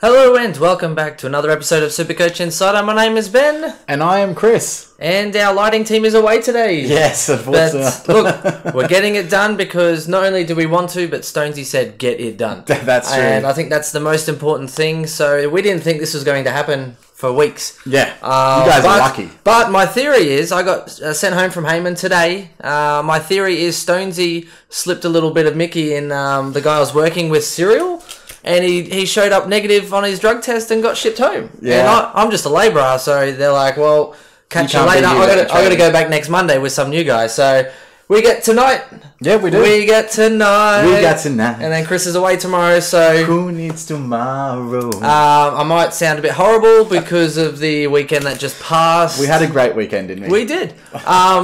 Hello and welcome back to another episode of SuperCoach Insider. My name is Ben. And I am Chris. And our lighting team is away today. Yes, but look, we're getting it done because not only do we want to, but Stonesy said get it done. That's true. And I think that's the most important thing. So we didn't think this was going to happen for weeks. Yeah, you guys are lucky. But my theory is, I got sent home from Heyman today. My theory is Stonesy slipped a little bit of Mickey in the guy I was working with cereal. And he showed up negative on his drug test and got shipped home. Yeah. And I'm just a labourer, so they're like, well, catch you later. I got to go back next Monday with some new guy. So we get tonight. Yeah, we do. We get tonight. And then Chris is away tomorrow, so... Who needs tomorrow? I might sound a bit horrible because of the weekend that just passed. We had a great weekend, didn't we? We did.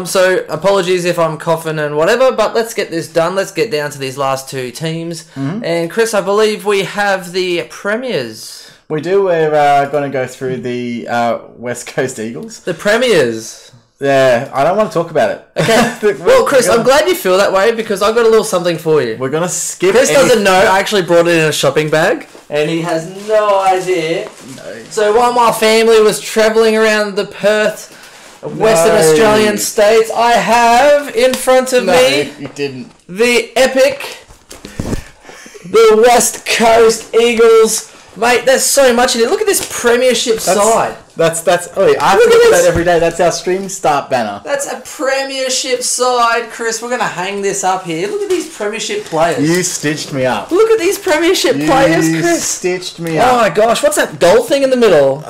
So apologies if I'm coughing and whatever, but let's get this done. Let's get down to these last two teams. Mm-hmm. And Chris, I believe we have the premiers. We do. We're going to go through the West Coast Eagles. The premiers. Yeah, I don't want to talk about it. Okay. Well, Chris, I'm glad you feel that way because I've got a little something for you. We're going to skip Chris doesn't know. I actually brought it in a shopping bag and he has no idea. No. So while my family was travelling around the Perth, Western Australian states, I have in front of me you didn't. The epic, the West Coast Eagles. Mate, there's so much in it. Look at this premiership side. That's. Oh, I have to look at that every day. That's our stream start banner. That's a premiership side, Chris. We're going to hang this up here. Look at these premiership players. You stitched me up. Look at these premiership players, Chris. You stitched me up. Oh my gosh, what's that gold thing in the middle?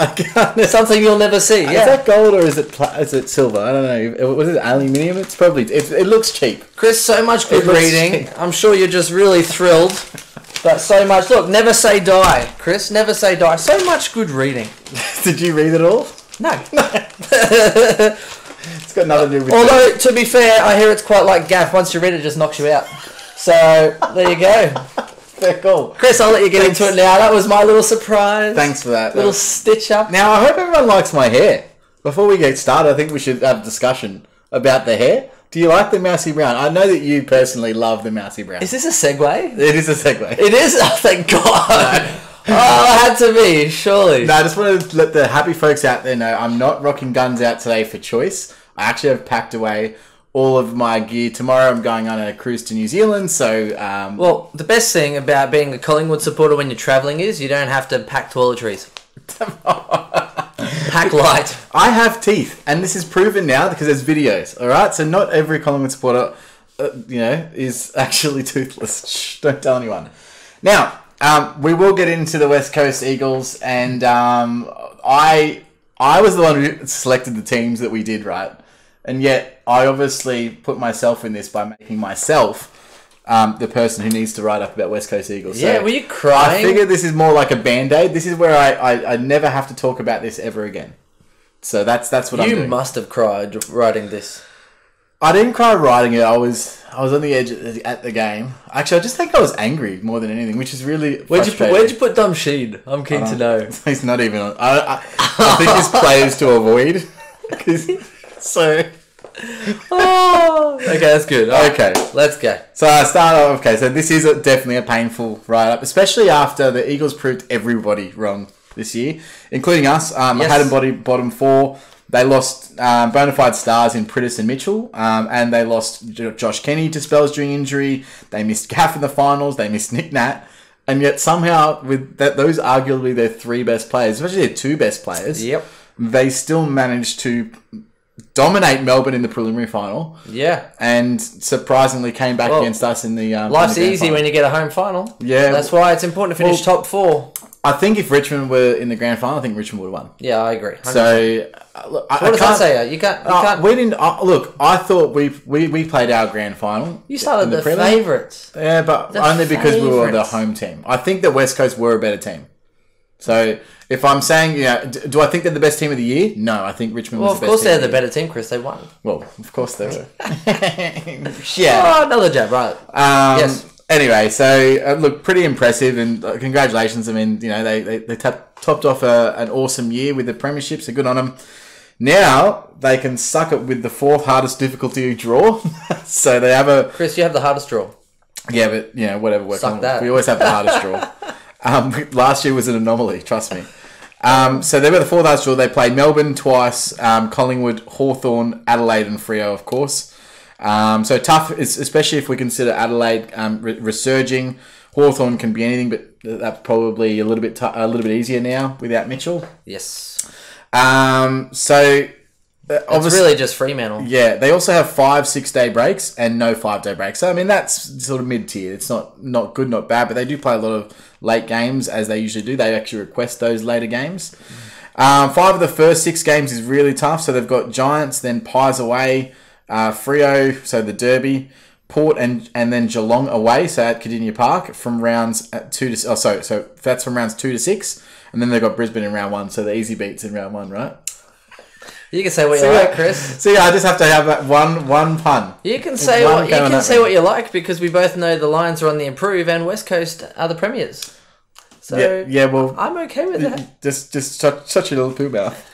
Something you'll never see. Yeah. Is that gold or is it silver? I don't know. Was it aluminium? It's probably. It looks cheap. Chris, so much good reading. I'm sure you're just really thrilled. But so much. Look, never say die, Chris. Never say die. So much good reading. Did you read it all? No. It's got nothing to do with Although, to be fair, I hear it's quite like gaff. Once you read it, it just knocks you out. So, there you go. Fair cool. Chris, I'll let you get into it now. That was my little surprise. Thanks for that. Little stitch up. Now, I hope everyone likes my hair. Before we get started, I think we should have a discussion about the hair. Do you like the mousy brown? I know that you personally love the mousy brown. Is this a segue? It is a segue. It is? Oh, thank God. No. Oh, it had to be, surely. No, I just wanted to let the happy folks out there know I'm not rocking guns out today for choice. I actually have packed away all of my gear. Tomorrow I'm going on a cruise to New Zealand, so... Well, the best thing about being a Collingwood supporter when you're travelling is you don't have to pack toiletries. Pack light. I have teeth, and this is proven now because there's videos, alright? So not every Collingwood supporter, is actually toothless. Shh, don't tell anyone. Now, we will get into the West Coast Eagles, and I was the one who selected the teams that we did, right? And yet, I obviously put myself in this by making myself the person who needs to write up about West Coast Eagles. Yeah, so were you crying? I figured this is more like a Band-Aid. This is where I never have to talk about this ever again. So that's what I'm doing. You must have cried writing this. I didn't cry writing it. I was on the edge at the game. Actually, I just think I was angry more than anything, which is really frustrating. Where'd you put Dom Sheed? I'm keen to know. He's not even on. I think his players to avoid. So... Oh, okay, that's good. Okay, let's go. So I start off. Okay, so this is definitely a painful write-up, especially after the Eagles proved everybody wrong this year, including us. I had them bottom four. They lost bona fide stars in Pritis and Mitchell, and they lost Josh Kenny to spells during injury. They missed Gaff in the finals. They missed Nick Nat, and yet somehow with those arguably their three best players, especially their two best players, they still managed to dominate Melbourne in the preliminary final. Yeah. And surprisingly came back against us in the life's in the easy final. When you get a home final. Yeah. That's why it's important to finish top four. I think if Richmond were in the grand final, I think Richmond would have won. Yeah, I agree. 100%. So, look, what does that say? You can't. We didn't. Look, I thought we played our grand final. You started the favourites. Yeah, but only because we were the home team. I think the West Coast were a better team. So if I'm saying, do I think they're the best team of the year? No, I think Richmond was the best team. Well, of course they're the better team, Chris. They won. Well, of course they were. Yeah. Oh, another jab, right. Yes. Anyway, so look, pretty impressive, and congratulations. I mean, they topped off an awesome year with the premiership, so good on them. Now they can suck it with the fourth hardest difficulty draw. So they have Chris, you have the hardest draw. Yeah, but whatever. Suck that. We always have the hardest draw. Last year was an anomaly, trust me. So they were the fourth highest draw. They played Melbourne twice, Collingwood, Hawthorn, Adelaide and Freo, of course. So tough, especially if we consider Adelaide resurging. Hawthorn can be anything, but that's probably a little bit easier now without Mitchell. Yes. So it's really just Fremantle. Yeah, they also have 5 6-day breaks and no 5-day breaks. So I mean that's sort of mid-tier. It's not good, not bad, but they do play a lot of late games as they usually do. They actually request those later games. 5 of the first 6 games is really tough. So they've got Giants, then Pies away, Freo, so the Derby, Port and then Geelong away, so at Cardinia Park from rounds 2 to... Oh, sorry, so that's from rounds 2 to 6. And then they've got Brisbane in round 1, so the easy beats in round 1, right? You can say what you like, Chris. See, I just have to have that one pun. You can say what you like because we both know the Lions are on the improve and West Coast are the premiers. So yeah, well, I'm okay with that. Just such a little poo mouth.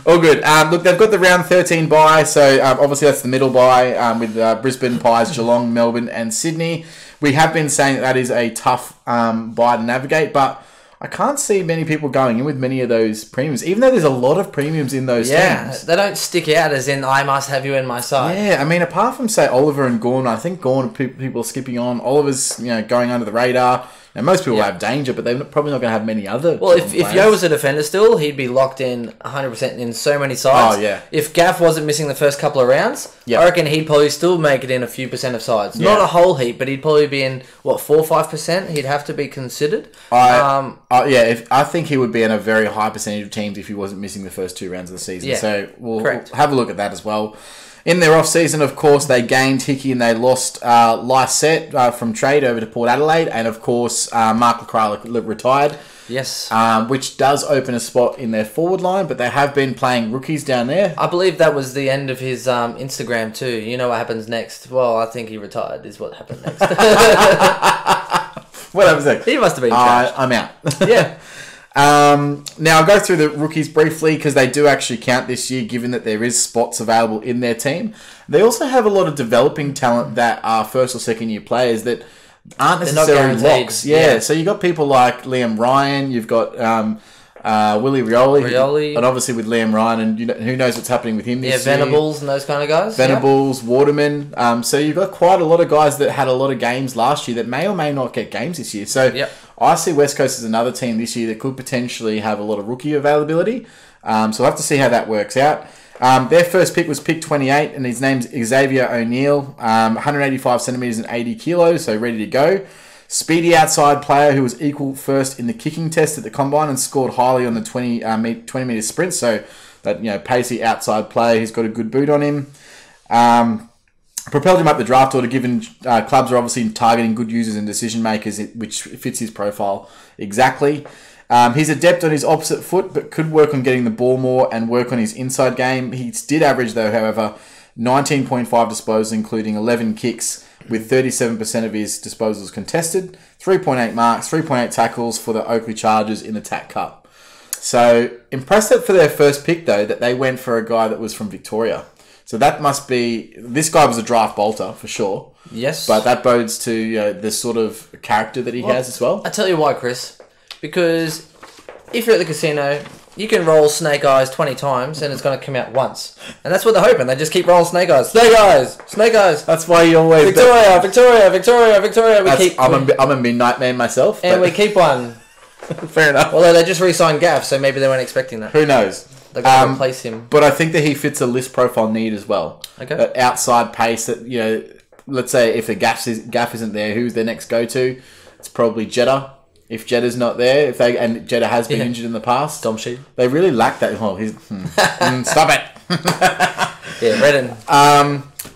All good. Look, they've got the round 13 bye, so obviously that's the middle bye with Brisbane, Pies, Geelong, Melbourne, and Sydney. We have been saying that is a tough bye to navigate, but I can't see many people going in with many of those premiums, even though there's a lot of premiums in those teams. They don't stick out as in, I must have you in my side. Yeah, I mean, apart from, say, Oliver and Gawn, I think Gawn, people are skipping on. Oliver's, going under the radar. Now, most people have Danger, but they're probably not going to have many other. Well, if Yo was a defender still, he'd be locked in 100% in so many sides. Oh, yeah. If Gaff wasn't missing the first couple of rounds, I reckon he'd probably still make it in a few percent of sides. Not a whole heap, but he'd probably be in, 4 or 5%? He'd have to be considered. I think he would be in a very high percentage of teams if he wasn't missing the first 2 rounds of the season. Yeah, so we'll have a look at that as well. In their off-season, of course, they gained Hickey and they lost Lysette from trade over to Port Adelaide. And, of course, Mark LaCroix retired. Yes. Which does open a spot in their forward line, but they have been playing rookies down there. I believe that was the end of his Instagram too. You know what happens next? Well, I think he retired is what happened next. What happens next? He must have been trashed. I'm out. Yeah. Now, I'll go through the rookies briefly because they do actually count this year, given that there is spots available in their team. They also have a lot of developing talent that are first or second year players that aren't necessarily locks. Yeah, so you've got people like Liam Ryan, you've got Willie Rioli, and obviously with Liam Ryan, and who knows what's happening with him this year. Venables and those kind of guys. Venables, Waterman. So you've got quite a lot of guys that had a lot of games last year that may or may not get games this year. So I see West Coast as another team this year that could potentially have a lot of rookie availability. So we'll have to see how that works out. Their first pick was pick 28, and his name's Xavier O'Neill, 185 centimetres and 80 kilos, so ready to go. Speedy outside player who was equal first in the kicking test at the combine and scored highly on the 20 metre sprint. So that pacey outside player. He's got a good boot on him. Propelled him up the draft order, given clubs are obviously targeting good users and decision makers, which fits his profile exactly. He's adept on his opposite foot, but could work on getting the ball more and work on his inside game. He did average, though, however, 19.5 disposals, including 11 kicks, with 37% of his disposals contested, 3.8 marks, 3.8 tackles for the Oakley Chargers in the TAC Cup. So, impressive for their first pick, though, that they went for a guy that was from Victoria. So that must be... This guy was a draft bolter, for sure. Yes. But that bodes to the sort of character that he has as well. I'll tell you why, Chris. Because if you're at the casino, you can roll snake eyes 20 times and it's going to come out once. And that's what they're hoping. They just keep rolling snake eyes. Snake eyes! Snake eyes! That's why you always... Victoria! I'm a midnight man myself. And we keep one. Fair enough. Although they just re-signed Gaff, so maybe they weren't expecting that. Who knows? They're going to replace him. But I think that he fits a list profile need as well. Okay. That outside pace that, let's say if the Gaff isn't there, who's their next go-to? It's probably Jeddah. If Jeddah's not there, and Jeddah has been injured in the past, Domshi. They really lack that. Oh, stop it. Yeah, Redden.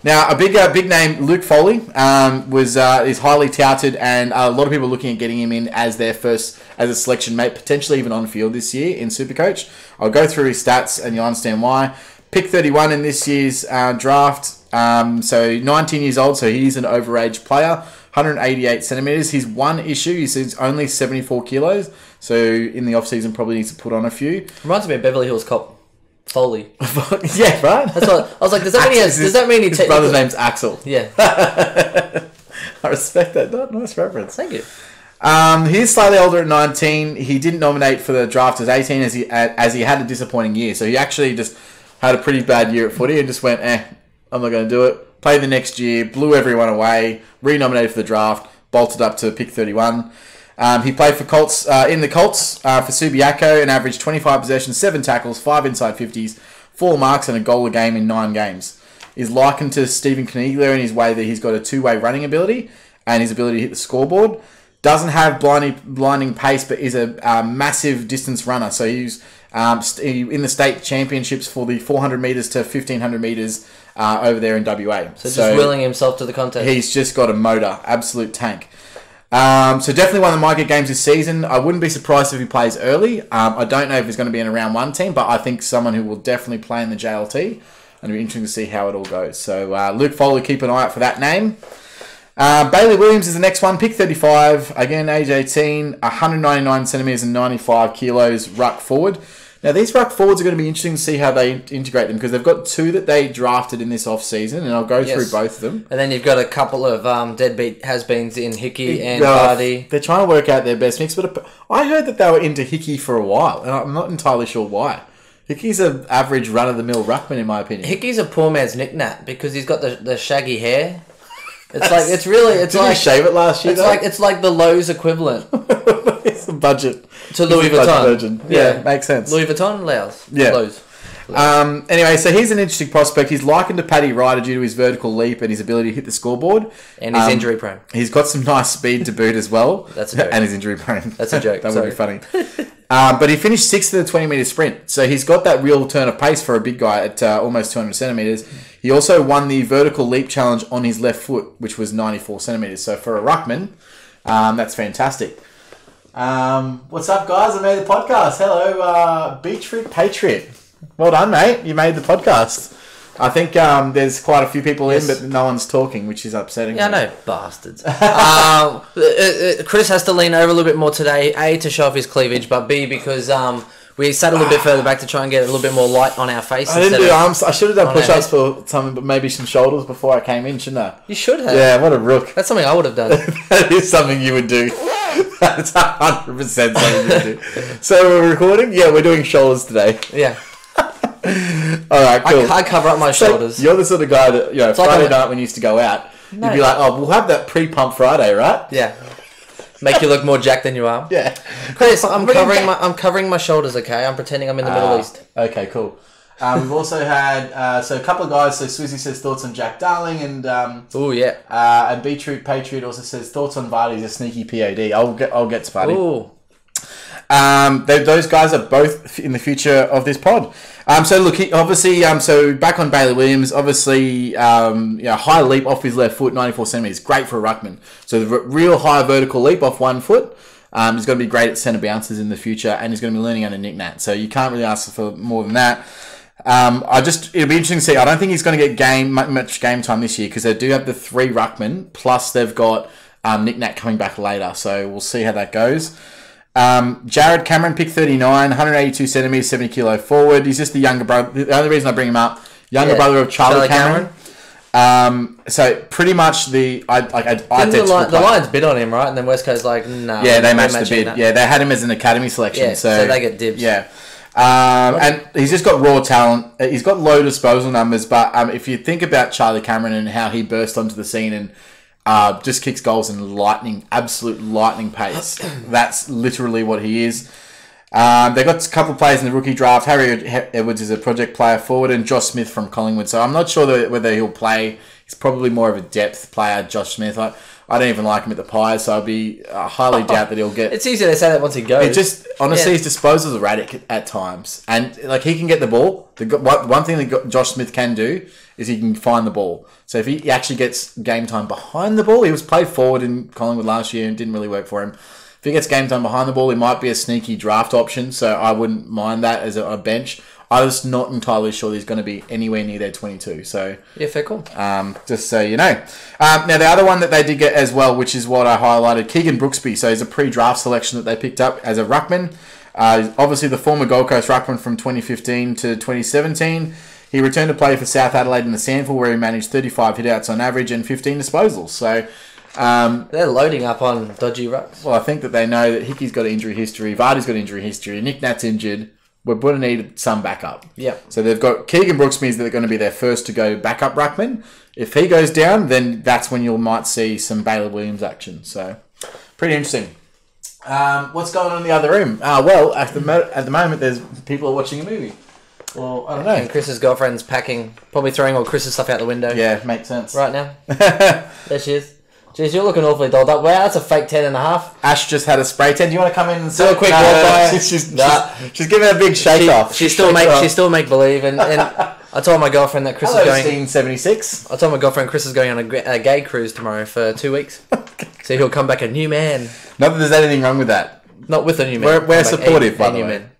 Now a big name, Luke Foley, is highly touted, and a lot of people are looking at getting him in as their first as a selection mate, potentially even on field this year in SuperCoach. I'll go through his stats, and you'll understand why. Pick 31 in this year's draft. So 19 years old, so he's an overage player. 188 centimetres. His one issue, he's only 74 kilos. So in the off-season, probably needs to put on a few. Reminds me of Beverly Hills Cop. Foley. Yeah, right? That's what I was like, does that mean his brother's name's Axel? Yeah. I respect that. Nice reference. Thank you. He's slightly older at 19. He didn't nominate for the draft as 18 as he had a disappointing year. So he actually just had a pretty bad year at footy and just went, I'm not going to do it. Played the next year, blew everyone away, re-nominated for the draft, bolted up to pick 31. He played for Colts in the Colts for Subiaco and averaged 25 possessions, 7 tackles, 5 inside 50s, 4 marks and a goal a game in 9 games. He's likened to Stephen Caniglia in his way that he's got a two-way running ability and his ability to hit the scoreboard. Doesn't have blinding pace, but is a massive distance runner. So he's in the state championships for the 400 metres to 1500 metres over there in WA. So just willing himself to the contest. He's just got a motor, absolute tank. So definitely one that might get games this season. I wouldn't be surprised if he plays early. I don't know if he's going to be in a round 1 team, but I think someone who will definitely play in the JLT. And it'll be interesting to see how it all goes. So Luke Foley, keep an eye out for that name. Bailey Williams is the next one, pick 35, again age 18, 199 centimetres and 95 kilos, ruck forward. Now these ruck forwards are going to be interesting to see how they integrate them because they've got 2 that they drafted in this off-season and I'll go through both of them. And then you've got a couple of deadbeat has-beens in Hickey and Vardy. They're trying to work out their best mix, but I heard that they were into Hickey for a while and I'm not entirely sure why. Hickey's an average run-of-the-mill ruckman in my opinion. Hickey's a poor man's knick-knack because he's got the shaggy hair. Did you shave it last year? It's like the Lowe's equivalent. It's the budget to Louis Vuitton. Yeah, makes sense. Louis Vuitton, Lowe's. Yeah. Lowe's. Anyway, so he's an interesting prospect. He's likened to Paddy Ryder due to his vertical leap and his ability to hit the scoreboard. And he's injury prone. He's got some nice speed to boot as well. That's a joke. And he's injury prone. That's a joke. That would be funny. But he finished 6th in the 20-metre sprint. So he's got that real turn of pace for a big guy at almost 200 centimetres. He also won the vertical leap challenge on his left foot, which was 94 centimetres. So for a ruckman, that's fantastic. What's up, guys? I made the podcast. Hello, Beachfruit Patriot. Well done, mate. You made the podcast. I think there's quite a few people in, but no one's talking, which is upsetting. Yeah, I know, bastards. Chris has to lean over a little bit more today, A, to show off his cleavage, but B, because we sat a little bit further back to try and get a little bit more light on our face. I didn't do arms. I should have done push-ups for something, but maybe some shoulders before I came in, shouldn't I? You should have. Yeah, what a rook. That's something I would have done. That is something you would do. That's 100% something you would do. So we're recording? Yeah, we're doing shoulders today. Yeah. Alright, cool. I cover up my shoulders. You're the sort of guy that, Friday night when you used to go out, you'd be like, we'll have that pre-pump Friday, right? Yeah. Make you look more jacked than you are. Yeah. Chris, I'm covering my shoulders, okay? I'm pretending I'm in the Middle East. Okay, cool. We've also had a couple of guys. So Swizzy says thoughts on Jack Darling, and and Beetroot Patriot also says thoughts on Vardy's a sneaky POD. I'll get to Vardy. Ooh. Those guys are both in the future of this pod. So look, so back on Bailey Williams, obviously, high leap off his left foot, 94 centimetres, great for a ruckman. So the real high vertical leap off one foot. He's going to be great at centre bounces in the future, and he's going to be learning under Nick Nat. So you can't really ask for more than that. It'll be interesting to see. I don't think he's going to get much game time this year because they do have the 3 ruckmen, plus they've got Nick Nat coming back later. So we'll see how that goes. Jared Cameron, pick 39, 182 centimetres, 70 kilo forward. He's just the younger brother. The only reason I bring him up, brother of Charlie Cameron. So pretty much the Lions bid on him, right? And then West Coast like, no. Yeah, they matched the bid. That. Yeah, they had him as an academy selection. Yeah, so they get dibs. Yeah. And he's just got raw talent. He's got low disposal numbers, but if you think about Charlie Cameron and how he burst onto the scene and just kicks goals in absolute lightning pace. That's literally what he is. They got a couple of players in the rookie draft. Harry Edwards is a project player forward, and Josh Smith from Collingwood. So I'm not sure whether he'll play. He's probably more of a depth player, Josh Smith. I don't even like him at the Pies, so I highly doubt that he'll get... It's easy to say that once he goes. It just, honestly, his disposal is erratic at times. And, he can get the ball. One thing that Josh Smith can do is he can find the ball. So if he actually gets game time behind the ball, he was played forward in Collingwood last year and didn't really work for him. If he gets game time behind the ball, he might be a sneaky draft option, so I wouldn't mind that as a bench. I was not entirely sure he's going to be anywhere near their 22. So yeah, fair call. Just so you know. Now, the other one that they did get as well, which is what I highlighted, Keegan Brooksby. So he's a pre-draft selection that they picked up as a ruckman. Obviously, the former Gold Coast ruckman from 2015 to 2017. He returned to play for South Adelaide in the Sandford, where he managed 35 hitouts on average and 15 disposals. So They're loading up on dodgy rucks. Well, I think that they know that Hickey's got injury history, Vardy's got injury history, Nick Nat's injured. We're going to need some backup. Yeah. So they've got Keegan Brooksmith that are going to be their first to go backup ruckman. If he goes down, then that's when you might see some Baylor Williams action. So pretty interesting. What's going on in the other room? Well, at the moment, there's people are watching a movie. Well, I don't know. And Chris's girlfriend's packing, probably throwing all Chris's stuff out the window. Yeah, makes sense. Right now. There she is. Jeez, you're looking awfully dolled up. Wow, that's a fake 10.5. Ash just had a spray tan. Do you want to come in and do a quick walk by? She's giving a big shake off. She still make believe, and I told my girlfriend that Chris is going. 1676. I told my girlfriend Chris is going on a gay cruise tomorrow for 2 weeks, so he'll come back a new man. Not that there's anything wrong with that. Not with a new man. We're supportive, by the way. Man.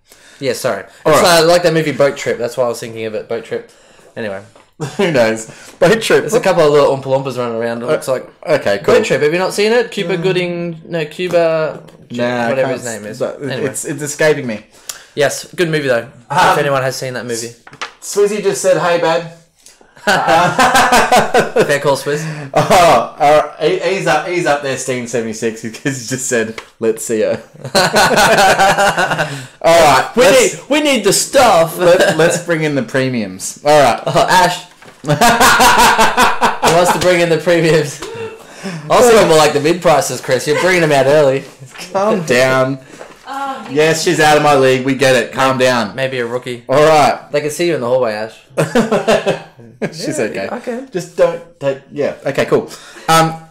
Yeah, sorry. It's like that movie Boat Trip. That's why I was thinking of it. Boat Trip. Anyway. Who knows? Boat Trip. There's a couple of little Oompa Loompas running around. It looks like. Okay, cool. Boat Trip. Have you not seen it? Cuba Gooding. No, Cuba. Whatever his name is. Anyway. It's escaping me. Yes, good movie though. If anyone has seen that movie. Swizzy just said, "Hey, babe." Fair call, Swizz. Oh, all right. He's up there, Steen 76, because he just said, "Let's see her." All right, we need the stuff. Let's bring in the premiums. All right, Ash. He wants to bring in the premiums. I was thinking more like the mid prices, Chris. You're bringing them out early. Calm down. Yes, she's out of my league. We get it. Calm down. Maybe a rookie. All right. They can see you in the hallway, Ash. She's okay. Okay. Just don't take... Yeah. Okay, cool.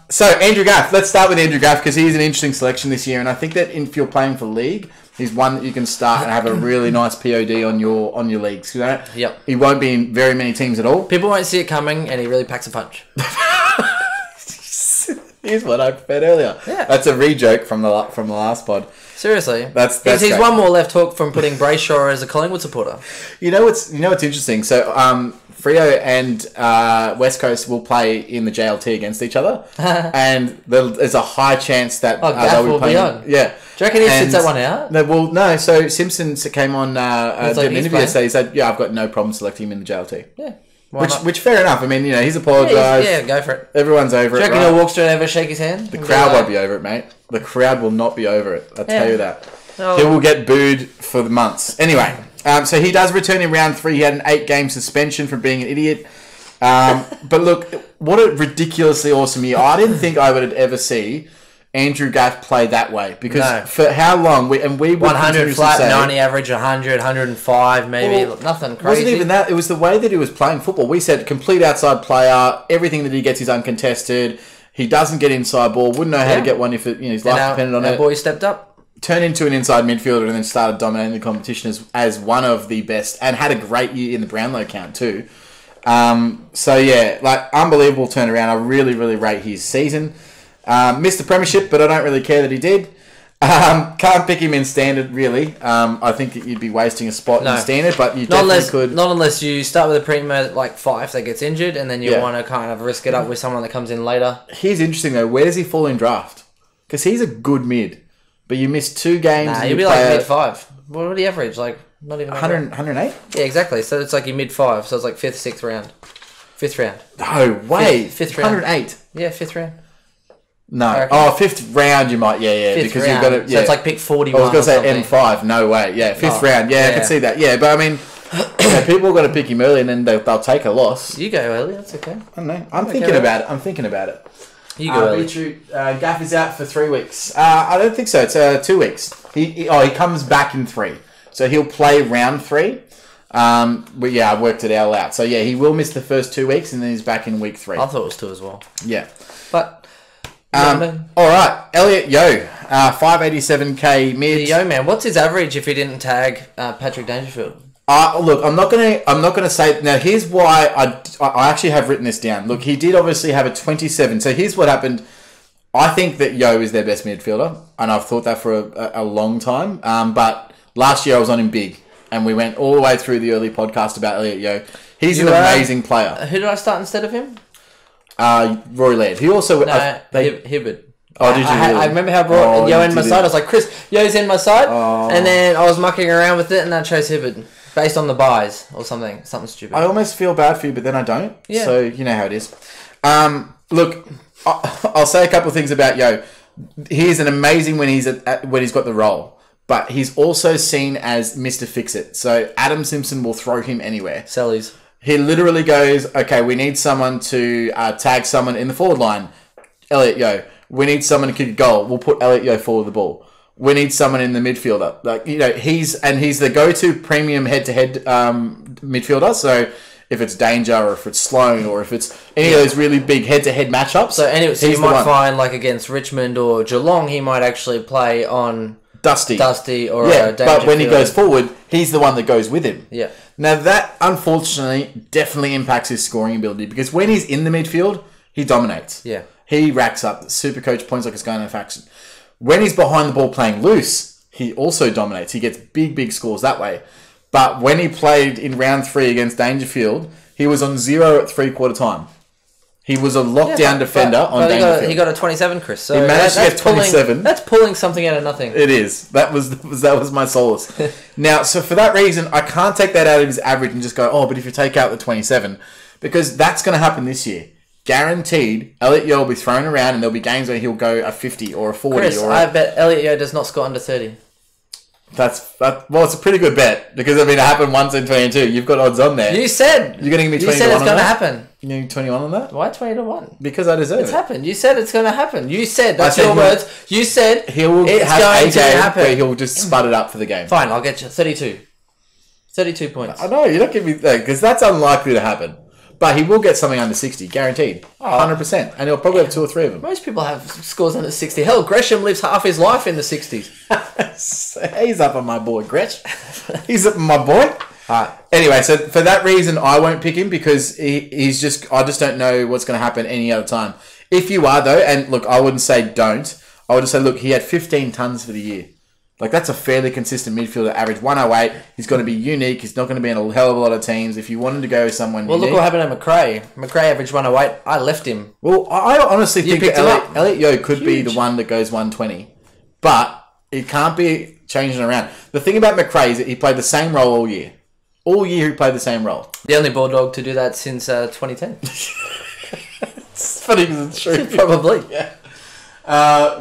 So, Andrew Gaff. Let's start with Andrew Gaff because he's an interesting selection this year. And I think that if you're playing for league, he's one that you can start and have a really nice POD on your leagues. You know? Yep. He won't be in very many teams at all. People won't see it coming and he really packs a punch. Here's what I said earlier. Yeah. That's a re-joke from the last pod. Seriously. That's he's one more left hook from putting Brayshaw as a Collingwood supporter. You know what's interesting? So Freo and West Coast will play in the JLT against each other, and there's a high chance that Gaff will be on. Yeah. Do you reckon he sits that one out? No. So Simpson came on did an interview yesterday. He said, "Yeah, I've got no problem selecting him in the JLT." Yeah. Which fair enough. I mean, he's apologised. Yeah, go for it. Everyone's over it. Do you reckon he'll walk straight over, shake his hand? The crowd won't be over it, mate. The crowd will not be over it. I'll tell you that. Oh. He will get booed for the months. Anyway, so he does return in round 3. He had an 8-game suspension for being an idiot. But look, what a ridiculously awesome year. I didn't think I would ever see Andrew Gaff play that way because for how long we 100 flat, 90 average, 100, 105 maybe, nothing crazy. It wasn't even that. It was the way that he was playing football. We said complete outside player. Everything that he gets is uncontested. He doesn't get inside ball. Wouldn't know how to get one if his life depended on it. Boy stepped up, turned into an inside midfielder, and then started dominating the competition as one of the best, and had a great year in the Brownlow count too. So yeah, like unbelievable turnaround. I really, really rate his season. Missed the premiership, but I don't really care that he did. Can't pick him in standard, really. I think that you'd be wasting a spot in standard, but you definitely could. Not unless you start with a premier like Fife that gets injured, and then you want to kind of risk it up with someone that comes in later. He's interesting, though. Where does he fall in draft? Because he's a good mid, but you missed 2 games. Nah, you'd be like mid-5. What would he average? Like, not even 108? Yeah, exactly. So it's like your mid-5, so it's like 5th, 6th round. 5th round. No way. 5th round. 108. Yeah, 5th round. No. Oh, 5th round you might. Yeah. Because round. You've got to. Yeah. So it's like pick 41. I was going to say M5. No way. Yeah, 5th round. Yeah, I can see that. Yeah, but I mean, people have got to pick him early and then they'll take a loss. You go early. That's okay. I don't know. I'm thinking about it. You go early. Beetroot, Gaff is out for 3 weeks. I don't think so. It's 2 weeks. He comes back in 3. So he'll play round 3. But yeah, I worked it all out. So yeah, he will miss the first 2 weeks and then he's back in week 3. I thought it was 2 as well. Yeah. But... all right, Elliot Yo, 587k mid. Yo man, what's his average if he didn't tag Patrick Dangerfield? Look, I'm not gonna say now. Here's why I actually have written this down. Look, he did obviously have a 27. So here's what happened. I think that Yo is their best midfielder, and I've thought that for a long time. But last year I was on him big, and we went all the way through the early podcast about Elliot Yo. He's an amazing player. Who did I start instead of him? Roy Laird. He also... Hibbard. Oh, did you really? I remember how brought Yo in my side. I was like, Chris, Yo's in my side. Oh. And then I was mucking around with it and I chose Hibbard. Based on the buys or something stupid. I almost feel bad for you, but then I don't. Yeah. So, you know how it is. Look, I'll say a couple of things about Yo. He's an amazing when he's when he's got the role, but he's also seen as Mr. Fix-It. So Adam Simpson will throw him anywhere. Sellies. He literally goes, okay, we need someone to tag someone in the forward line. Elliot Yo. We need someone to kick a goal. We'll put Elliot Yo forward the ball. We need someone in the midfielder. Like, you know, he's the go-to premium head-to-head midfielder. So if it's Danger or if it's Sloan or if it's any of those really big head-to-head matchups. So you might find, like, against Richmond or Geelong, he might actually play on Dusty or Danger. But when he goes forward, he's the one that goes with him. Yeah. Now, that, unfortunately, definitely impacts his scoring ability because when he's in the midfield, he dominates. Yeah. He racks up SuperCoach points like it's going in a faction. When he's behind the ball playing loose, he also dominates. He gets big scores that way. But when he played in round 3 against Dangerfield, he was on 0 at three-quarter time. He was a lockdown defender on Dangerfield. He got a 27, Chris. So he managed to get 27. That's pulling something out of nothing. It is. That was my solace. Now, so for that reason, I can't take that out of his average and just go, oh, but if you take out the 27, because that's going to happen this year. Guaranteed, Elliot Yo will be thrown around and there'll be games where he'll go a 50 or a 40. Chris, I bet Elliot Yo does not score under 30. Well, it's a pretty good bet because, I mean, it happened once in 22. You've got odds on there. You said. You're going to give me 20 You said it's going to happen. You're going to 21 on that? Why 20 to 1? Because I deserve it. It's happened. You said it's going to happen. You said, that's your words. You said he will it's have going a to game happen. where he'll just spud it up for the game. Fine, I'll get you 32. 32 points. I know, you're not giving me that because that's unlikely to happen. But he will get something under 60, guaranteed. 100%. And he'll probably have 2 or 3 of them. Most people have scores under 60. Hell, Gresham lives half his life in the 60s. He's up on my boy, Gretch. He's up on my boy. Anyway, so for that reason, I won't pick him because I just don't know what's going to happen any other time. If you are, though, and look, I wouldn't say don't. I would just say, look, he had 15 tons for the year. Like, that's a fairly consistent midfielder, average 108. He's going to be unique. He's not going to be in a hell of a lot of teams. If you wanted to go with someone unique... Look what happened to McRae. McRae averaged 108. I left him. Well, I honestly think that Elliot Yo could be the one that goes 120. But it can't be changing around. The thing about McRae is that he played the same role all year. All year he played the same role. The only Bulldog to do that since 2010. It's funny because it's true. Probably. Yeah.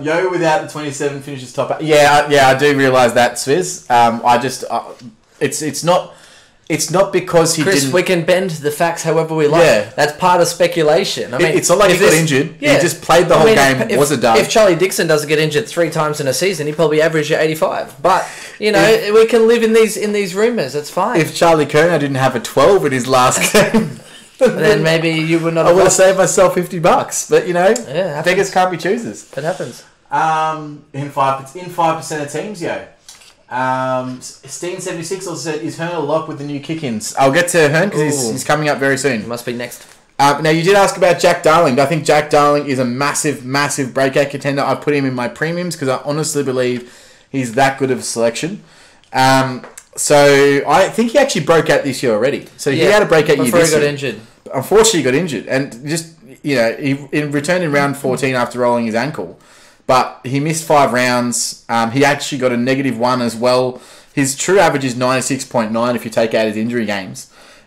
Yo without the 27 finishes top 8. Yeah, I do realise that, Swizz. It's not because he Chris, didn't... we can bend the facts however we like. Yeah. That's part of speculation. I mean, it's not like he got injured. Yeah. He just played the whole game, was a dud. If Charlie Dixon doesn't get injured 3 times in a season, he probably averaged 85. But, you know, we can live in these rumours. It's fine. If Charlie Kerner didn't have a 12 in his last game... then maybe you would not I would have saved myself $50. But, you know, beggars can't be choosers. It happens. In 5% of teams, yo. Steen76 also said, is Hearn a lock with the new kick-ins? I'll get to Hearn because he's coming up very soon. He must be next. Now, you did ask about Jack Darling. I think Jack Darling is a massive breakout contender. I put him in my premiums because I honestly believe he's that good of a selection. So I think he actually broke out this year already. So he had a breakout year this year. Before he got injured. Unfortunately, he got injured. And just, you know, he returned in round 14 after rolling his ankle. But he missed 5 rounds. He actually got a -1 as well. His true average is 96.9 if you take out his injury games.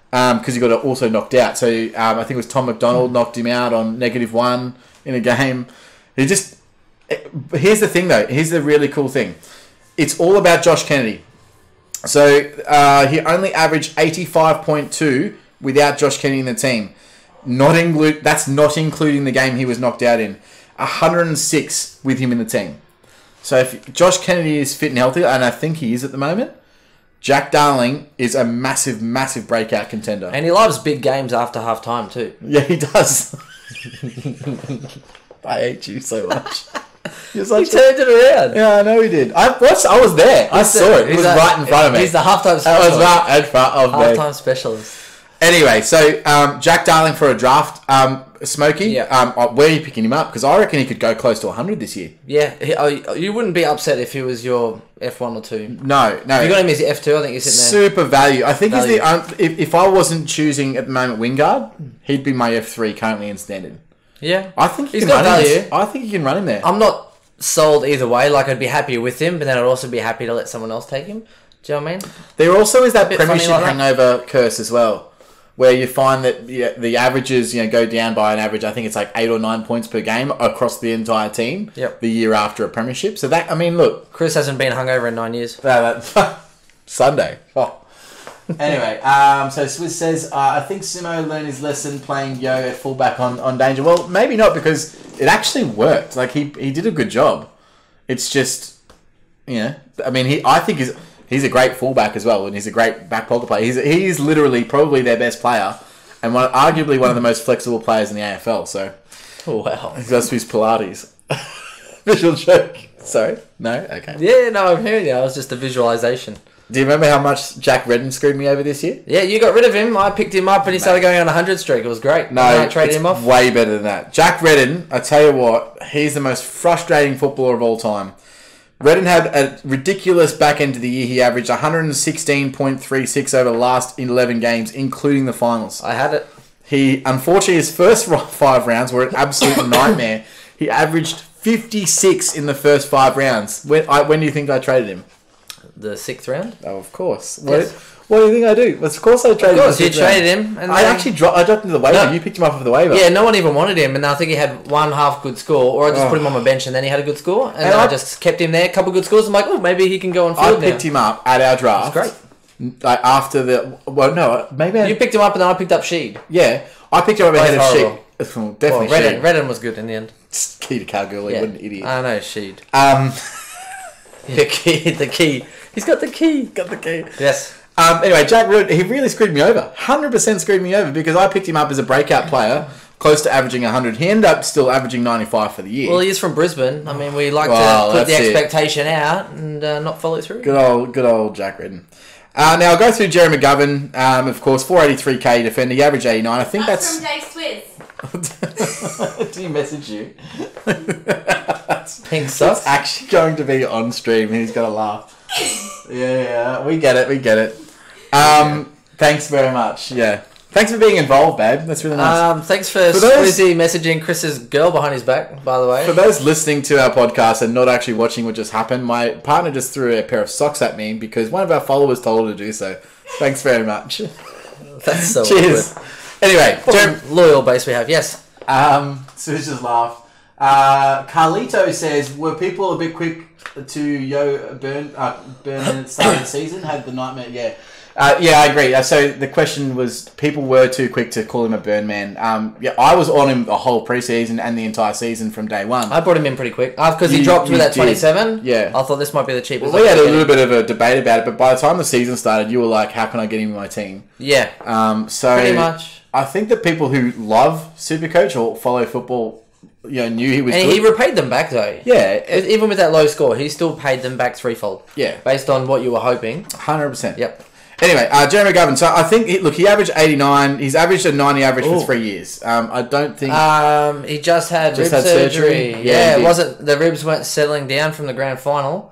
Because he got also knocked out. So I think it was Tom McDonald knocked him out on -1 in a game. Here's the thing, though. Here's the really cool thing. It's all about Josh Kennedy. So he only averaged 85.2 without Josh Kennedy in the team. That's not including the game he was knocked out in. 106 with him in the team. So if Josh Kennedy is fit and healthy, and I think he is at the moment, Jack Darling is a massive breakout contender. And he loves big games after half time too. Yeah, he does. I hate you so much. He turned it around. Yeah, I know he did. I was there. I saw it. It was right in front of me. He's the halftime specialist. I was right in front of me. Halftime specialist. Anyway, so Jack Darling for a draft. Smokey, where are you picking him up? Because I reckon he could go close to 100 this year. Yeah, you wouldn't be upset if he was your F1 or 2. No. If you got him as your F2, I think he's sitting there. Super value. I think if I wasn't choosing at the moment Wingard, he'd be my F3 currently in standard. Yeah. I think he's got value. I think you can run him there. I'm not sold either way. Like, I'd be happy with him, but then I'd also be happy to let someone else take him. Do you know what I mean? There also is that premiership hangover curse as well. where you find that the averages go down by an average. I think it's like 8 or 9 points per game across the entire team. Yep. The year after a premiership. So that look, Chris hasn't been hungover in 9 years. Sunday. Oh. Anyway, so Swiss says, I think Simo learned his lesson playing Yo at fullback on Danger. Well, maybe not, because it actually worked. Like, he did a good job. It's just, I think he's a great fullback as well, and he's a great back pocket player. He's literally probably their best player, and arguably one of the most flexible players in the AFL, so. Oh, wow. He's got Swiss Pilates. Visual joke. Sorry? No? Okay. Yeah, no, I'm hearing you. It was just a visualization. Do you remember how much Jack Redden screwed me over this year? Yeah, you got rid of him. I picked him up and he started going on a 100 streak. It was great. No, I traded him off. Way better than that. Jack Redden, I tell you what, he's the most frustrating footballer of all time. Redden had a ridiculous back end of the year. He averaged 116.36 over the last 11 games, including the finals. I had it. Unfortunately, his first 5 rounds were an absolute nightmare. He averaged 56 in the first 5 rounds. When do you think I traded him? The 6th round? Oh, of course. Yes. What do you think I do? Of course I traded him. Of course, you traded him. And I actually dropped him to the waiver. No. You picked him up off the waiver. Yeah, no one even wanted him, and I think he had one half good score, or I just put him on my bench and then he had a good score, and then I just kept him there, a couple good scores. I'm like, maybe he can go on field now. I picked him up at our draft. That's great. Like after you picked him up and then I picked up Sheed. Yeah, I picked him up ahead of Sheed. Definitely Sheed. Redden was good in the end. Key to Kalgoorlie, what an idiot. I know, Sheed. The key. He's got the key. Yes. Anyway, Jack Root, he really screwed me over. 100% screwed me over, because I picked him up as a breakout player, close to averaging 100. He ended up still averaging 95 for the year. Well, he is from Brisbane. I mean, we like to put the expectation out and not follow through. Good old Jack Redden. Now, I'll go through Jerry McGovern. Of course, 483k defender. He averaged 89. I think that's from Dave Swizz. Did he message you? Pink socks. It's actually going to be on stream. He's got to laugh. Yeah, we get it. Thanks very much. Yeah. Thanks for being involved, babe. That's really nice. Thanks for Swizzy messaging Chris's girl behind his back, by the way. For those listening to our podcast and not actually watching what just happened, my partner just threw a pair of socks at me because one of our followers told her to do so. Thanks very much. That's so Cheers. Awkward. Anyway, loyal base we have. Yes. Suze just laughed. Carlito says, were people a bit quick to burn at the start of the season? Had the nightmare? Yeah. Yeah, I agree. So the question was, people were too quick to call him a burn man. I was on him the whole preseason and the entire season from day one. I brought him in pretty quick because he dropped with that 27. Yeah, I thought this might be the cheapest. Well, we had a little bit of a debate about it, but by the time the season started, you were like, "How can I get him in my team?" Yeah. So pretty much. I think that people who love SuperCoach or follow football, knew he was. And good. he repaid them back though. Yeah, even with that low score, he still paid them back threefold. Yeah, based on what you were hoping. 100%. Yep. Anyway, Jeremy McGovern. So I think he averaged 89. He's averaged a 90 average for 3 years. I don't think he just had rib surgery. Yeah, it wasn't the ribs weren't settling down from the grand final.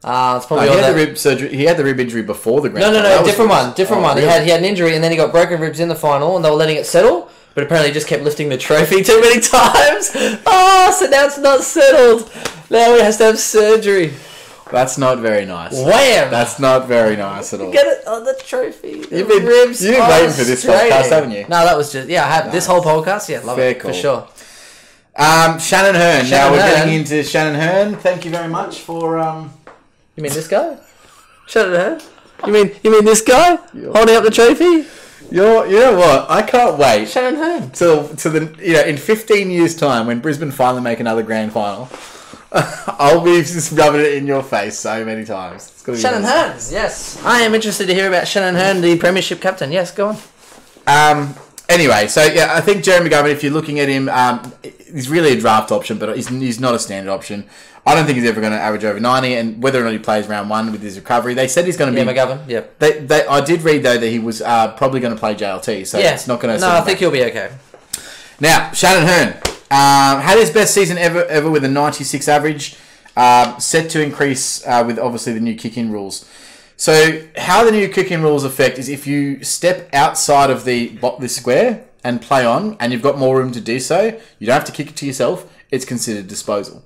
It's probably he had the rib surgery. He had the rib injury before the grand final. No, different one. Really? He had an injury and then he got broken ribs in the final and they were letting it settle. But apparently he just kept lifting the trophy too many times. So now it's not settled. Now he has to have surgery. That's not very nice. Wham! That's not very nice at all. Get it on the trophy. You've been waiting for this podcast, haven't you? No, that was just... Yeah, I had this whole podcast. Yeah, love it. Cool. For sure. Shannon Hearn. Now we're getting into Shannon Hearn. Thank you very much for... You mean this guy? Shannon Hearn? You mean this guy? Holding up the trophy? You know what? I can't wait. Shannon Hearn. To the in 15 years' time, when Brisbane finally make another grand final, I'll be just rubbing it in your face so many times. It's gonna be Shannon Hearn. Yes, I am interested to hear about Shannon Hearn, the Premiership captain. Yes, go on. Anyway, so yeah, I think Jeremy McGovern, if you're looking at him, he's really a draft option, but he's not a standard option. I don't think he's ever going to average over 90, and whether or not he plays round 1 with his recovery, they said he's going to be... McGovern, yeah. I did read, though, that he was probably going to play JLT, so it's not going to... No, I think he'll be okay. Now, Shannon Hearn had his best season ever with a 96 average, set to increase with, obviously, the new kick-in rules. So, how the new kick-in rules affect is if you step outside of this square and play on, and you've got more room to do so, you don't have to kick it to yourself, it's considered disposal.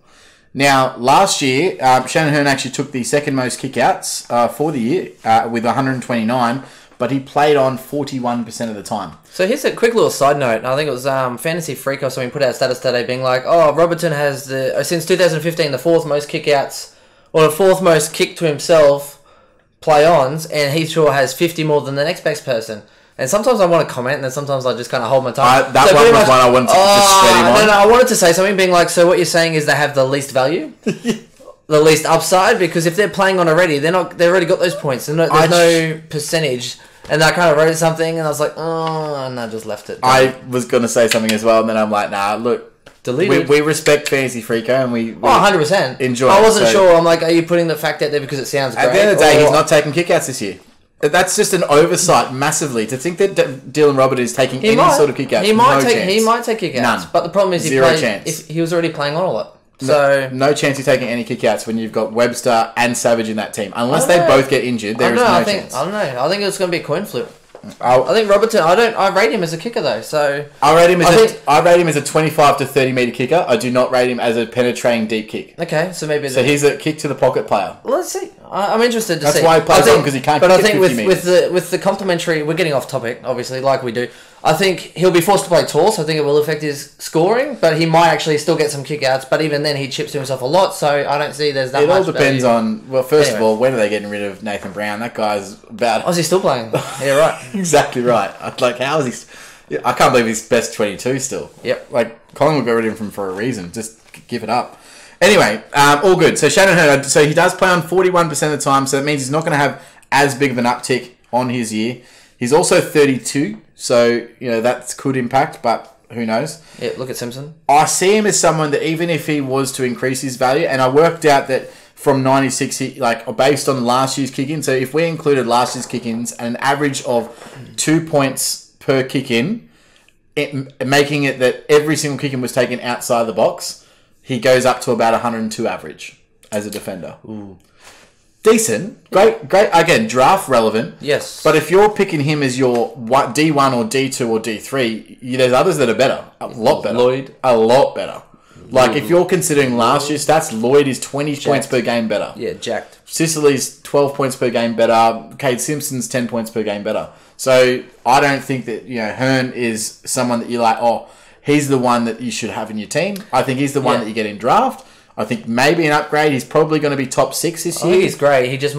Now, last year, Shannon Hearn actually took the second most kickouts for the year with 129, but he played on 41% of the time. So here's a quick little side note. I think it was Fantasy Freak or something put out a status today being like, oh, Robertson has since 2015 the fourth most kickouts, or the fourth most kick to himself play-ons, and he sure has 50 more than the next best person. And sometimes I want to comment, and then sometimes I just kind of hold my tongue. That one was one I wanted to just spread him on. No, I wanted to say something being like, so what you're saying is they have the least value? The least upside? Because if they're playing on already, they've already got those points. There's no percentage. And I kind of wrote something, and I was like, oh, and I just left it. I was going to say something as well, and then I'm like, nah, look. Deleted. We respect Fantasy Freako, and we 100%. Enjoy I wasn't sure. I'm like, are you putting the fact out there because it sounds great? At the end of the day, he's not taking kickouts this year. That's just an oversight, massively. To think that Dylan Robert is taking sort of kickouts. He might take kickouts. None. But the problem is he was already playing on a lot. So no chance he's taking any kickouts when you've got Webster and Savage in that team. Unless they both get injured, there is no chance. I don't know. I think it's going to be a coin flip. I think Robertson. I rate him as a kicker though. So I rate him as a 25 to 30 meter kicker. I do not rate him as a penetrating deep kick. Okay, so maybe he's a kick to the pocket player. Let's see. I'm interested to see. That's why he plays on, because he can't. But I think with the complementary, we're getting off topic, obviously, like we do. I think he'll be forced to play tall, so I think it will affect his scoring. But he might actually still get some kickouts. But even then, he chips to himself a lot. So I don't see there's that much. It all depends on. Well, first of all, when are they getting rid of Nathan Brown? That guy's about. Oh, is he still playing? Yeah, right. Exactly right. Like, how is he? I can't believe he's best 22 still. Yep. Like, Collingwood got rid of him for a reason. Just give it up. Anyway, all good. So Shannon Hurd, so he does play on 41% of the time, so that means he's not going to have as big of an uptick on his year. He's also 32, so that could impact, but who knows? Yeah, look at Simpson. I see him as someone that even if he was to increase his value, and I worked out that from 96, based on last year's kick-in, so if we included last year's kick-ins and an average of 2 points per kick-in, making it that every single kick-in was taken outside the box, he goes up to about 102 average as a defender. Ooh. Decent. Great. Again, draft relevant. Yes. But if you're picking him as your D1 or D2 or D3, there's others that are better. A lot better. Lloyd. A lot better. Like, if you're considering last year's stats, Lloyd is 20 points per game better. Yeah, jacked. Sicily's 12 points per game better. Cade Simpson's 10 points per game better. So, I don't think that, Hearn is someone that you're like, oh, he's the one that you should have in your team. I think he's the one that you get in draft. I think maybe an upgrade. He's probably going to be top 6 this year. I think he's great. He just,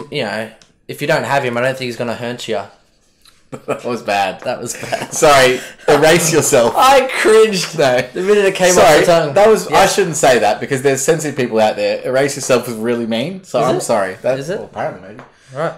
if you don't have him, I don't think he's going to hurt you. That was bad. Sorry, erase yourself. I cringed though. The minute it came off the tongue. I shouldn't say that because there's sensitive people out there. Erase yourself was really mean. So I'm sorry. Is it? Well, apparently maybe. Right.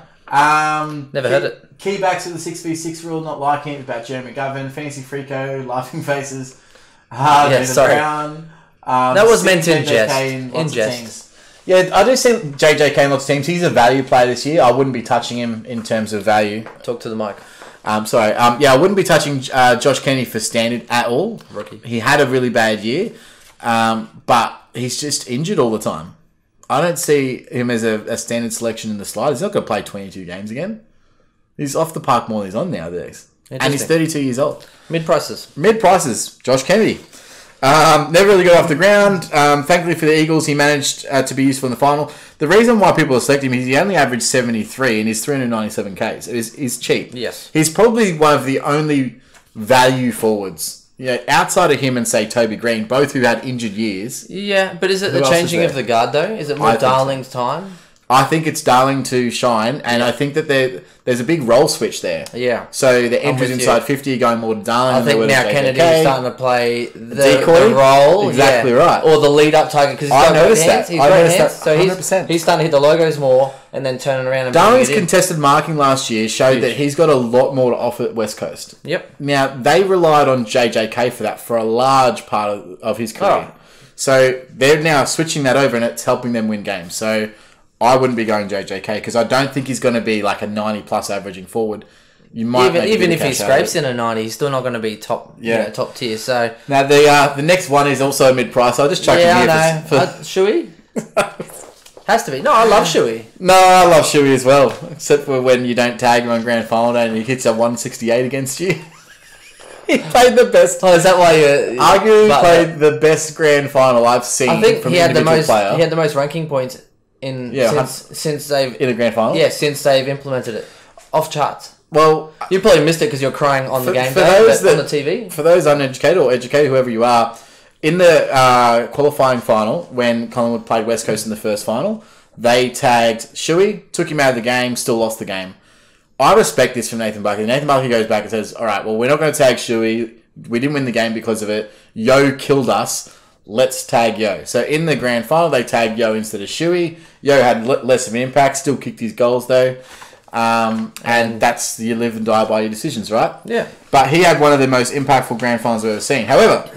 Never heard it. Key backs of the 6v6 rule, not liking it, about Jeremy McGovern, Fancy Freako, Laughing Faces, Brown. That was meant in jest. Yeah, I do see JJK in lots of teams. He's a value player this year. I wouldn't be touching him in terms of value. Talk to the mic. Sorry. I wouldn't be touching Josh Kennedy for standard at all. Rookie. He had a really bad year, but he's just injured all the time. I don't see him as a standard selection in the slide. He's not going to play 22 games again. He's off the park more than he's on nowadays. And he's 32 years old. Mid prices. Josh Kennedy. Never really got off the ground. Thankfully for the Eagles, he managed to be useful in the final. The reason why people are selecting him is he only averaged 73 and he's 397 Ks. He's cheap. Yes. He's probably one of the only value forwards. Outside of him and, say, Toby Green, both who had injured years. Yeah, but is it the changing of the guard, though? Is it more Darling's time? I think it's Darling to shine, and I think that there's a big role switch there. Yeah. So the entries inside 50 are going more to Darling. I think now Kennedy's starting to play the role. Exactly right. Or the lead-up target, because I noticed that. He's so 100%. He's starting to hit the logos more and then turning around and Darling's contested marking last year showed that he's got a lot more to offer at West Coast. Yep. Now, they relied on JJK for that for a large part of his career. So they're now switching that over, and it's helping them win games. So I wouldn't be going JJK because I don't think he's going to be like a 90-plus averaging forward. You might even if he scrapes in a 90, he's still not going to be top tier. So now the next one is also mid-price. I'll just chuck him here. Yeah, I know. Shuey? Has to be. No, I love Shuey. No, I love Shuey as well, except for when you don't tag him on grand final day and he hits a 168 against you. He played the best. Oh, is that why you arguably played the best grand final I've seen? I think from he had the most. Player. He had the most ranking points since they've in a grand final. Yeah, since they've implemented it, off charts. Well, you probably missed it because you're crying on the game day, on the TV. For those uneducated or educated, whoever you are, in the qualifying final, when Collingwood played West Coast in the first final, they tagged Shuey, took him out of the game, still lost the game. I respect this from Nathan Buckley. Nathan Buckley goes back and says, all right, well, we're not going to tag Shuey. We didn't win the game because of it. Yo killed us. Let's tag Yo. So in the grand final, they tagged Yo instead of Shuey. Yo had less of an impact, still kicked his goals though. And that's, you live and die by your decisions, right? Yeah. But he had one of the most impactful grand finals we've ever seen. However,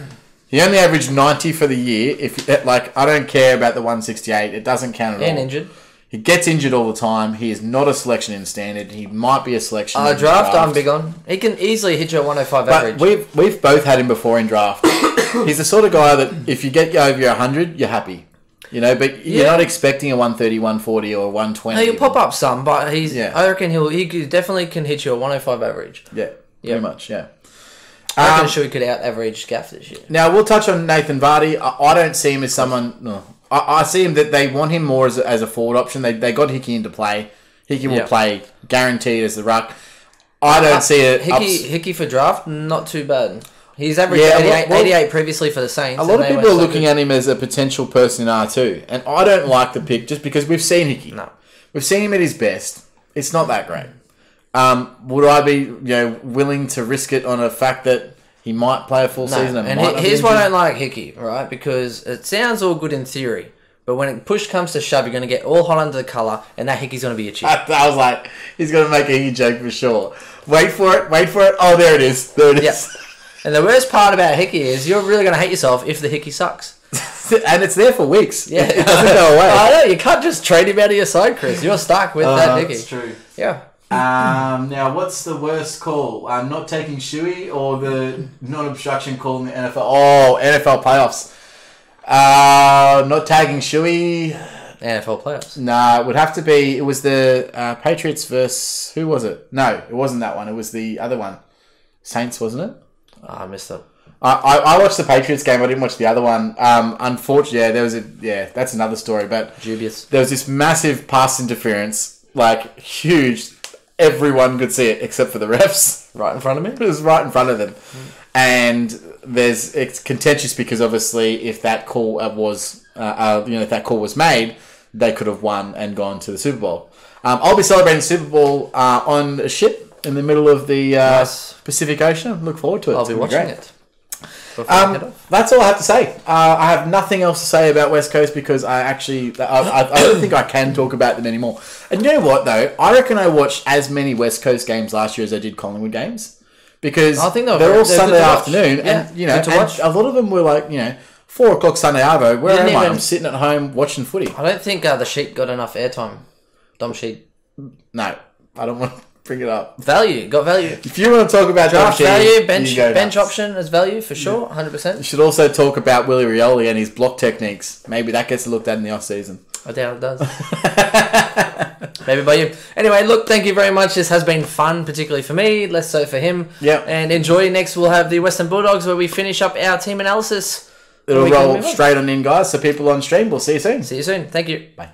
he only averaged 90 for the year. I don't care about the 168. It doesn't count at all. And injured. He gets injured all the time. He is not a selection in standard. He might be a selection in draft. I'm big on. He can easily hit you a 105 average. But we've both had him before in draft. He's the sort of guy that if you get over your 100, you're happy. But you're not expecting a 130, 140 or 120. No, he'll pop up some, but I reckon he definitely can hit you a 105 average. Yeah, pretty much, yeah. I reckon he could out-average Gaff this year. Now, we'll touch on Nathan Vardy. I don't see him as someone... No, I see him that they want him more as a forward option. They got Hickey into play. Hickey will play guaranteed as the ruck. I don't see it... Hickey for draft, not too bad. He's averaged 88 previously for the Saints. A lot of people are looking at him as a potential person in R2. And I don't like the pick just because we've seen Hickey. No. We've seen him at his best. It's not that great. Would I be willing to risk it on a fact that he might play a full season? And here's why I don't like Hickey, right? Because it sounds all good in theory, but when push comes to shove, you're going to get all hot under the colour, and that Hickey's going to be a chip. I was like, he's going to make a Hickey joke for sure. Wait for it. Oh, there it is. Yep. And the worst part about Hickey is you're really going to hate yourself if the Hickey sucks. And it's there for weeks. Yeah. It doesn't go away. I know, you can't just trade him out of your side, Chris. You're stuck with that Hickey. That's true. Yeah. Now, what's the worst call? Not taking Shuey or the non-obstruction call in the NFL? Oh, NFL playoffs. Not tagging Shuey. NFL playoffs. Nah, it would have to be... It was the Patriots versus... Who was it? No, it wasn't that one. It was the other one. Saints, wasn't it? I missed it. I watched the Patriots game. I didn't watch the other one. Unfortunately, there was that's another story. But dubious. There was this massive pass interference, like huge. Everyone could see it except for the refs. Right in front of me? It was right in front of them. And it's contentious because obviously if that call if that call was made, they could have won and gone to the Super Bowl. I'll be celebrating the Super Bowl on a ship in the middle of the Pacific Ocean. Look forward to it. I'll be watching it. That's all I have to say. I have nothing else to say about West Coast because I don't think I can talk about them anymore. And you know what though? I reckon I watched as many West Coast games last year as I did Collingwood games because I think they're all Sunday afternoon, yeah, and a lot of them were like 4:00 Sunday arvo. Where am I? I'm sitting at home watching footy. I don't think the sheet got enough airtime. Dom sheet. No, I don't want to bring it up. Value. Got value. If you want to talk about draft value, bench option as value for sure, 100%. You should also talk about Willie Rioli and his block techniques. Maybe that gets looked at in the off season. I doubt it does. Maybe by you. Anyway, look, thank you very much. This has been fun, particularly for me, less so for him. Yeah. And enjoy. Next, we'll have the Western Bulldogs where we finish up our team analysis. It'll roll straight on in, guys. So people on stream, we'll see you soon. See you soon. Thank you. Bye.